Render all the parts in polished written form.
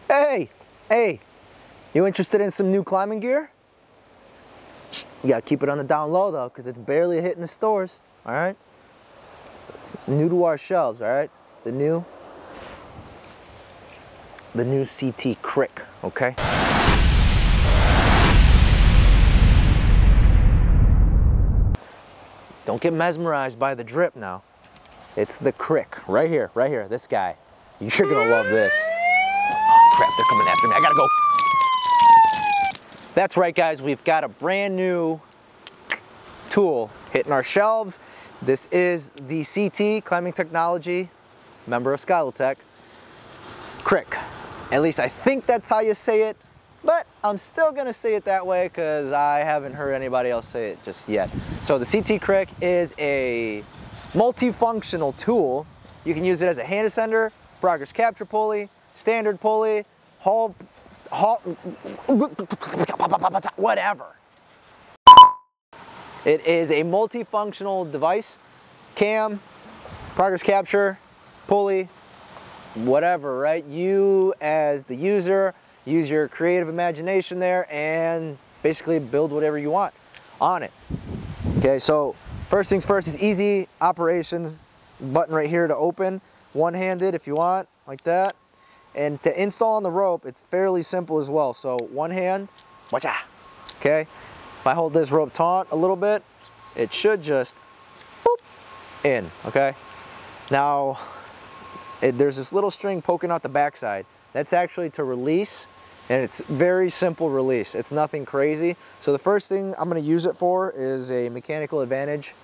Hey, hey, you interested in some new climbing gear? You gotta keep it on the down low though, because it's barely hitting the stores, all right? New to our shelves, all right? The new CT Cric, okay? Don't get mesmerized by the drip now. It's the Cric, right here, this guy. You're gonna love this. Oh, crap, they're coming after me, I gotta go. That's right, guys, we've got a brand new tool hitting our shelves. This is the CT Climbing Technology, member of Skylotech, Cric. At least I think that's how you say it, but I'm still gonna say it that way because I haven't heard anybody else say it just yet. So the CT Cric is a multifunctional tool. You can use it as a hand ascender, progress capture pulley, standard pulley, whatever. It is a multifunctional device, cam, progress capture, pulley, whatever, right? You as the user, use your creative imagination there and basically build whatever you want on it. Okay, so first things first is easy operation. Button right here to open, one-handed if you want, like that. And to install on the rope, it's fairly simple as well. So one hand, watcha, okay? If I hold this rope taut a little bit, it should just boop, in, okay? Now, there's this little string poking out the backside. That's actually to release, and it's very simple release. It's nothing crazy. So the first thing I'm gonna use it for is a mechanical advantage,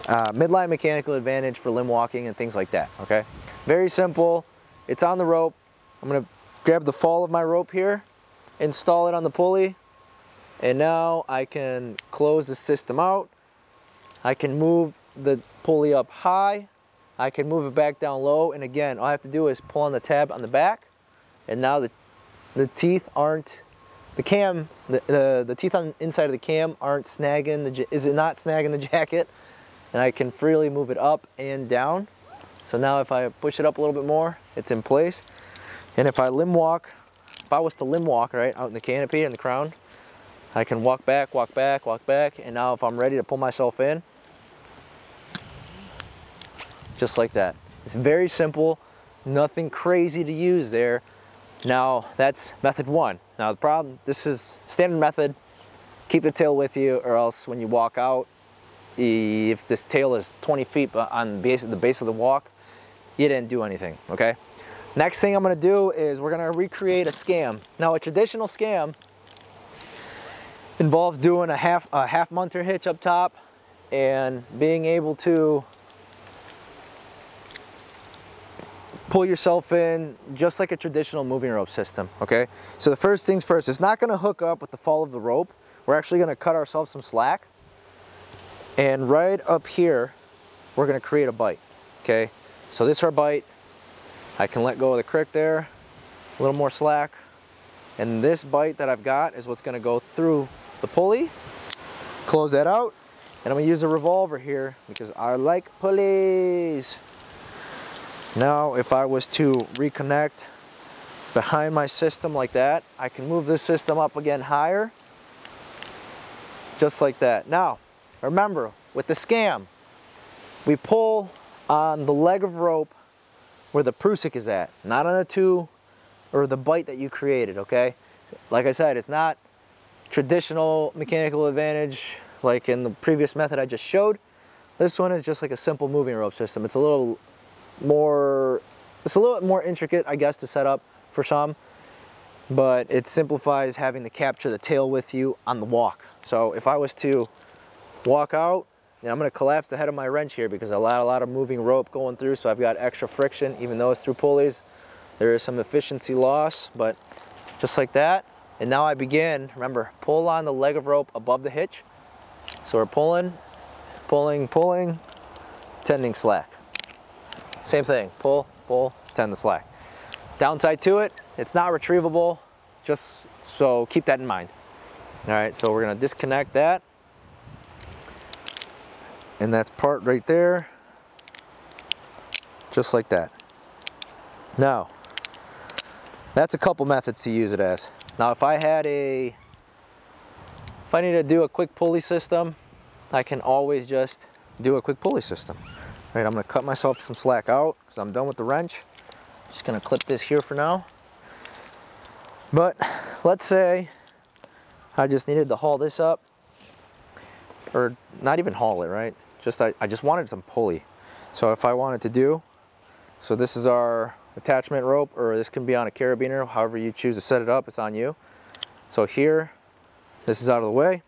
midline mechanical advantage for limb walking and things like that, okay? Very simple, it's on the rope. I'm gonna grab the fall of my rope here, install it on the pulley, and now I can close the system out. I can move the pulley up high. I can move it back down low. And again, all I have to do is pull on the tab on the back. And now the teeth aren't, the teeth on the inside of the cam aren't snagging, is it not snagging the jacket? And I can freely move it up and down. So now if I push it up a little bit more, it's in place. And if I limb walk, if I was to limb walk, right, out in the canopy and the crown, I can walk back, walk back, walk back. And now if I'm ready to pull myself in, just like that. It's very simple, nothing crazy to use there. Now that's method one. Now the problem, this is standard method, keep the tail with you or else when you walk out, if this tail is 20 feet on the base of the walk, you didn't do anything, okay? Next thing I'm gonna do is we're gonna recreate a scam. Now a traditional scam involves doing a half munter hitch up top and being able to pull yourself in just like a traditional moving rope system, okay? So the first things first, it's not gonna hook up with the fall of the rope. We're actually gonna cut ourselves some slack. And right up here, we're gonna create a bite, okay? So this is our bite. I can let go of the Cric there, a little more slack. And this bite that I've got is what's gonna go through the pulley, close that out, and I'm gonna use a revolver here because I like pulleys. Now, if I was to reconnect behind my system like that, I can move this system up again higher, just like that. Now, remember, with the scam, we pull on the leg of rope where the prusik is at, not on the two or the bite that you created, okay? Like I said, it's not traditional mechanical advantage like in the previous method I just showed. This one is just like a simple moving rope system. It's a little more intricate, I guess, to set up for some, but it simplifies having to capture the tail with you on the walk. So if I was to walk out, and I'm going to collapse the head of my wrench here because I got a lot of moving rope going through, so I've got extra friction. Even though it's through pulleys, there is some efficiency loss, but just like that. And now I begin, remember, pull on the leg of rope above the hitch. So we're pulling, pulling, pulling, tending slack. Same thing, pull, pull, tend the slack. Downside to it, it's not retrievable, just so keep that in mind. All right, so we're gonna disconnect that. And that's part right there, just like that. Now, That's a couple methods to use it as. Now if I need to do a quick pulley system, I can always just do a quick pulley system. Right, I'm gonna cut myself some slack out because I'm done with the wrench. Just gonna clip this here for now. But let's say I just needed to haul this up, or not even haul it, right? I just wanted some pulley. So if I wanted to do, so this is our attachment rope, or this can be on a carabiner, however you choose to set it up, it's on you. So here, this is out of the way,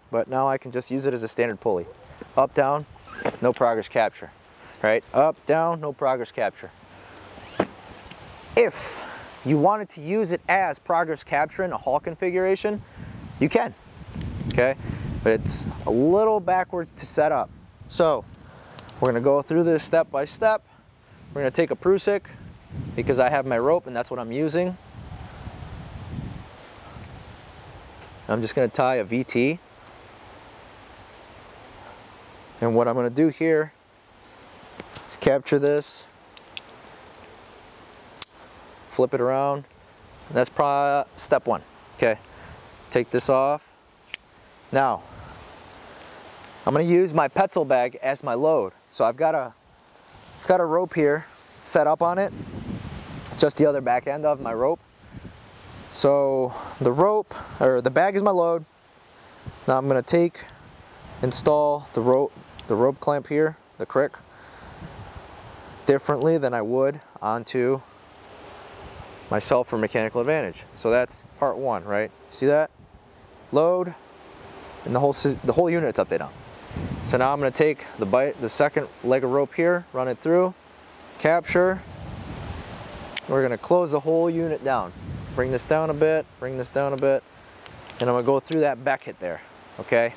but now I can just use it as a standard pulley. Up, down, no progress capture, right? Up, down, no progress capture. If you wanted to use it as progress capture in a haul configuration, you can, okay? But it's a little backwards to set up. So we're gonna go through this step by step. We're gonna take a Cric because I have my rope and that's what I'm using. I'm just gonna tie a VT. And what I'm gonna do here is capture this, flip it around, and that's probably step one. Okay, take this off. Now, I'm gonna use my Petzl bag as my load. So I've got a rope here set up on it. It's just the other back end of my rope. So the rope, or the bag is my load. Now I'm gonna install the rope clamp here, the Cric, differently than I would onto myself for mechanical advantage. So that's part one, right? See that? Load, and the whole unit's upside down. So now I'm going to take the second leg of rope here, run it through, capture. We're going to close the whole unit down. Bring this down a bit, bring this down a bit, and I'm going to go through that becket there, okay?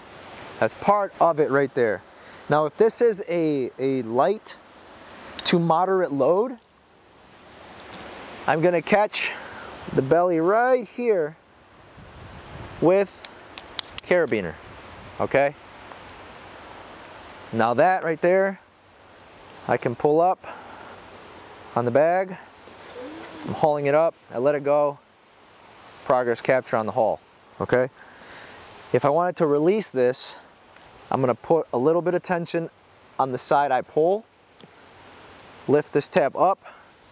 That's part of it right there. Now if this is a light to moderate load, I'm going to catch the belly right here with carabiner, okay? Now that right there, I can pull up on the bag. I'm hauling it up, I let it go, progress capture on the haul, okay? If I wanted to release this, I'm gonna put a little bit of tension on the side I pull, lift this tab up,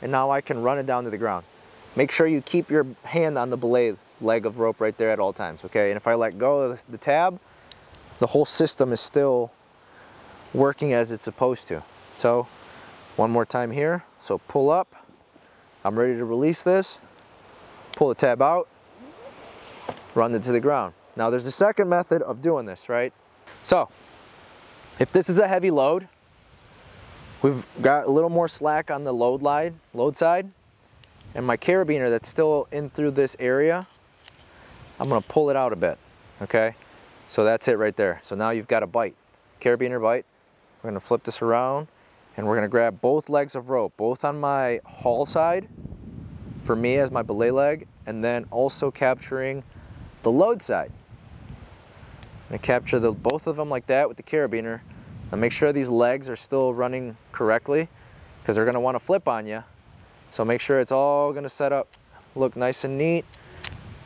and now I can run it down to the ground. Make sure you keep your hand on the belay leg of rope right there at all times, okay? And if I let go of the tab, the whole system is still working as it's supposed to. So one more time here. So pull up, I'm ready to release this, pull the tab out, run it to the ground. Now there's a second method of doing this, right? So if this is a heavy load, we've got a little more slack on the load side, and my carabiner that's still in through this area, I'm gonna pull it out a bit, okay? So that's it right there. So now you've got a bite, carabiner bite. We're gonna flip this around and we're gonna grab both legs of rope, both on my haul side, for me as my belay leg, and then also capturing the load side. I'm gonna capture both of them like that with the carabiner. Now make sure these legs are still running correctly because they're gonna wanna flip on you. So make sure it's all gonna set up, look nice and neat.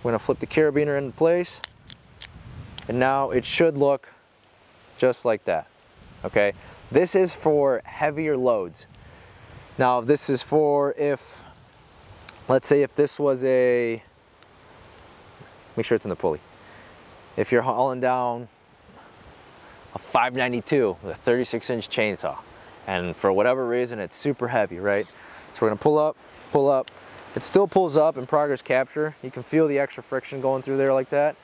We're gonna flip the carabiner into place. And now it should look just like that, okay? This is for heavier loads. Now this is for let's say if this was make sure it's in the pulley. If you're hauling down a 592 with a 36-inch chainsaw, and for whatever reason it's super heavy, right? So we're gonna pull up. It still pulls up in progress capture. You can feel the extra friction going through there like that.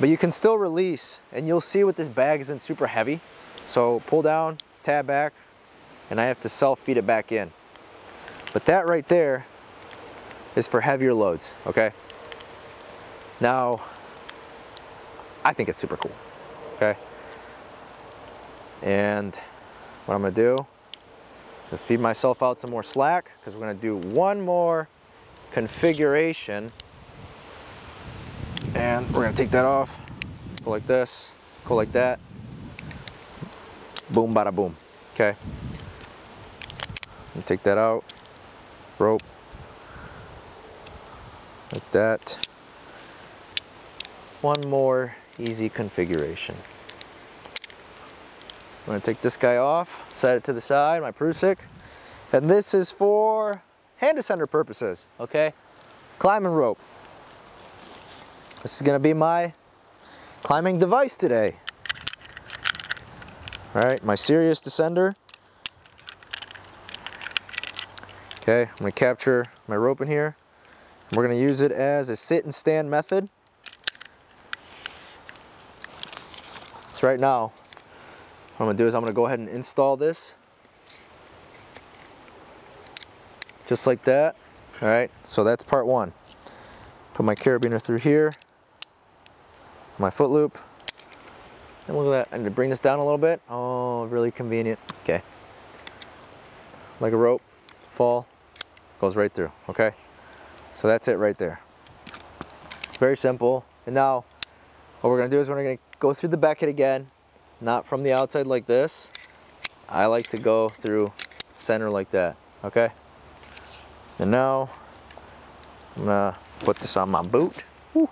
But you can still release, and you'll see with this bag isn't super heavy. So pull down, tab back, and I have to self-feed it back in. But that right there is for heavier loads, okay? Now, I think it's super cool, okay? And what I'm gonna do is feed myself out some more slack, because we're gonna do one more configuration. And we're gonna take that off, go like this, go like that. Boom, bada boom, okay? And take that out, rope. like that. One more easy configuration. I'm gonna take this guy off, set it to the side, my Cric, and this is for hand descender purposes, okay? Climbing rope. This is gonna be my climbing device today. All right, my serious descender. Okay, I'm gonna capture my rope in here. We're gonna use it as a sit and stand method. So right now, what I'm gonna do is I'm gonna go ahead and install this. Just like that. All right, so that's part one. Put my carabiner through here, my foot loop, and look at that. I need to bring this down a little bit. Oh, really convenient. Okay. Like a rope, fall, goes right through, okay? So that's it right there. Very simple. And now, what we're gonna do is we're gonna go through the becket again, not from the outside like this. I like to go through center like that, okay? And now, I'm gonna put this on my boot. Woo.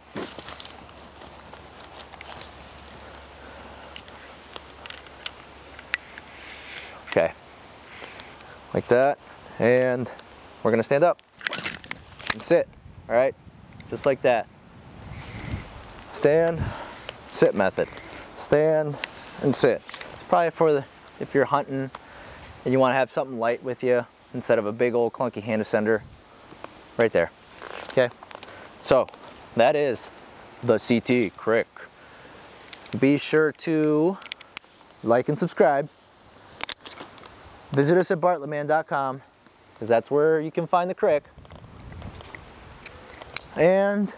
Okay, like that. And we're gonna stand up and sit, all right? Just like that. Stand, sit method. Stand and sit. It's probably for if you're hunting and you wanna have something light with you instead of a big old clunky hand descender. Right there, okay? So that is the CT Cric. Be sure to like and subscribe. Visit us at bartlettman.com because that's where you can find the Cric. And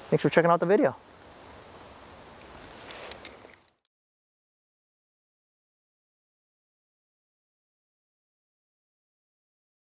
thanks for checking out the video.